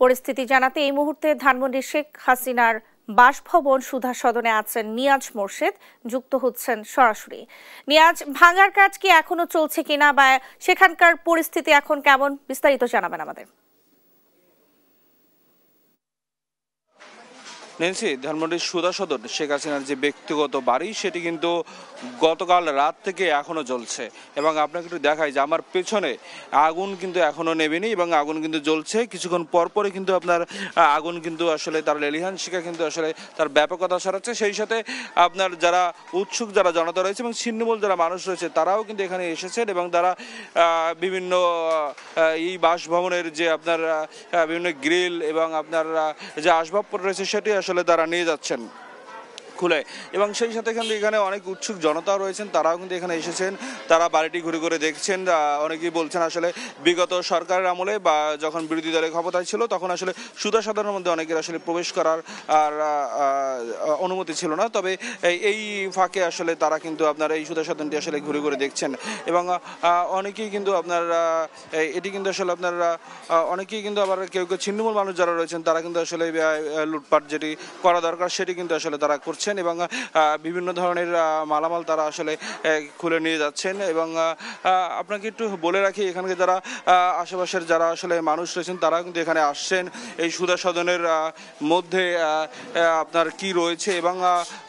পরিস্থিতি জানাতে এই মুহূর্তে ধানমন্ডি শেখ হাসিনার বাসভবন সুধা সদনে আছেন নিয়াজ মোর্শেদ, যুক্ত হচ্ছেন সরাসরি। নিয়াজ, ভাঙার কাজ কি এখনো চলছে কিনা বা সেখানকার পরিস্থিতি এখন কেমন, বিস্তারিত জানাবেন আমাদের। নেন্সি, ধানমন্ডির সুধা সদন শেখ হাসিনার যে ব্যক্তিগত বাড়ি সেটি কিন্তু গতকাল রাত থেকে এখনো জ্বলছে এবং আপনাকে একটু দেখাই যে আমার পেছনে আগুন কিন্তু এখনো নেবেনি এবং আগুন কিন্তু জ্বলছে। কিছুক্ষণ পরপরই কিন্তু আপনার আগুন কিন্তু আসলে তার লেলিহান শিখা কিন্তু আসলে তার ব্যাপকতা ছড়াচ্ছে। সেই সাথে আপনার যারা উৎসুক যারা জনতা রয়েছে এবং ছিন্নমূল যারা মানুষ রয়েছে তারাও কিন্তু এখানে এসেছেন এবং তারা বিভিন্ন এই বাসভবনের যে আপনার বিভিন্ন গ্রিল এবং আপনার যে আসবাবপত্র রয়েছে সেটি আসলে তারা নিয়ে যাচ্ছেন খুলে। এবং সেই সাথে কিন্তু এখানে অনেক উৎসুক জনতা রয়েছেন, তারাও কিন্তু এখানে এসেছেন, তারা বাড়িটি ঘুরে ঘুরে দেখছেন। অনেকেই বলছেন আসলে বিগত সরকারের আমলে বা যখন বিরোধী দলের ক্ষমতায় ছিল তখন আসলে সুধা সদনের মধ্যে অনেকের আসলে প্রবেশ করার আর অনুমতি ছিল না, তবে এই ফাঁকে আসলে তারা কিন্তু আপনার এই সুধা সদনটি আসলে ঘুরে ঘুরে দেখছেন এবং অনেকেই কিন্তু আপনার এটি কিন্তু আসলে আপনার অনেকেই কিন্তু আবার কেউ কেউ ছিন্নমূল মানুষ যারা রয়েছেন তারা কিন্তু আসলে লুটপাট যেটি করা দরকার সেটি কিন্তু আসলে তারা করছেন এবং বিভিন্ন ধরনের মালামাল তারা আসলে খুলে নিয়ে যাচ্ছেন। এবং আপনাকে একটু বলে রাখি, এখানকে যারা আশেপাশের যারা আসলে মানুষ রয়েছেন তারা কিন্তু এখানে আসছেন এই সুধা সদনের মধ্যে আপনার কি রয়েছে এবং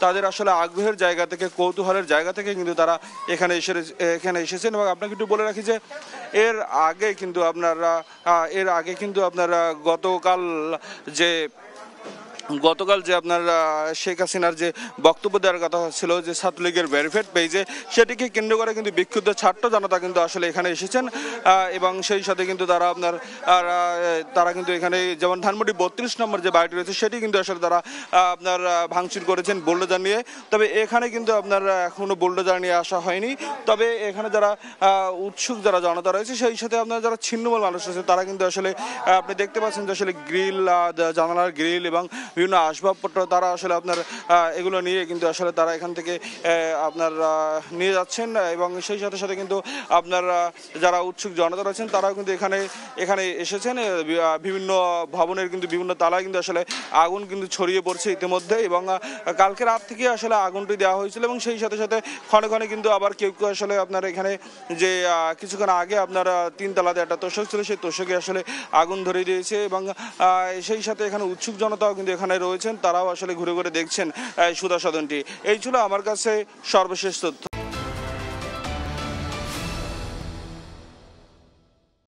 তাদের আসলে আগ্রহের জায়গা থেকে, কৌতূহলের জায়গা থেকে কিন্তু তারা এখানে এসেছেন। এবং আপনাকে একটু বলে রাখি যে এর আগে কিন্তু আপনার গতকাল যে আপনার শেখ হাসিনার যে বক্তব্য দেওয়ার কথা ছিল যে ছাত্রলীগের ভেরিফাইড পেজে, সেটিকে কেন্দ্র করে কিন্তু বিক্ষুব্ধ ছাত্র জনতা কিন্তু আসলে এখানে এসেছেন এবং সেই সাথে কিন্তু তারা কিন্তু এখানে যেমন ধানমন্ডি 32 নম্বর যে বাড়িটি রয়েছে সেটি কিন্তু আসলে তারা আপনার ভাঙচুর করেছেন বোল্ডোজার নিয়ে। তবে এখানে কিন্তু আপনার এখনো বোল্ডোজার নিয়ে আসা হয়নি, তবে এখানে যারা উৎসুক যারা জনতা রয়েছে সেই সাথে আপনার যারা ছিন্নমূল মানুষ রয়েছে তারা কিন্তু আসলে আপনি দেখতে পাচ্ছেন যে আসলে গ্রিল, জানালার গ্রিল এবং বিভিন্ন আসবাবপত্র তারা আসলে আপনার এগুলো নিয়ে কিন্তু আসলে তারা এখান থেকে আপনার নিয়ে যাচ্ছেন এবং সেই সাথে সাথে কিন্তু আপনার যারা উৎসুক জনতা রয়েছেন তারাও কিন্তু এখানে এসেছেন। বিভিন্ন ভবনের কিন্তু বিভিন্ন তালায় কিন্তু আসলে আগুন কিন্তু ছড়িয়ে পড়ছে ইতিমধ্যে এবং কালকে রাত থেকে আসলে আগুনটি দেওয়া হয়েছিল এবং সেই সাথে সাথে ক্ষণে ক্ষণে কিন্তু আবার কেউ কেউ আসলে আপনার এখানে যে কিছুক্ষণ আগে আপনার 3 তলাতে একটা তোষক ছিল সেই তোষকে আসলে আগুন ধরিয়ে দিয়েছে এবং সেই সাথে এখানে উৎসুক জনতাও কিন্তু এখানে রয়েছেন, তারাও আসলে ঘুরে ঘুরে দেখছেন সুধা সদনটি। এই ছিল আমার কাছে সর্বশেষ তথ্য।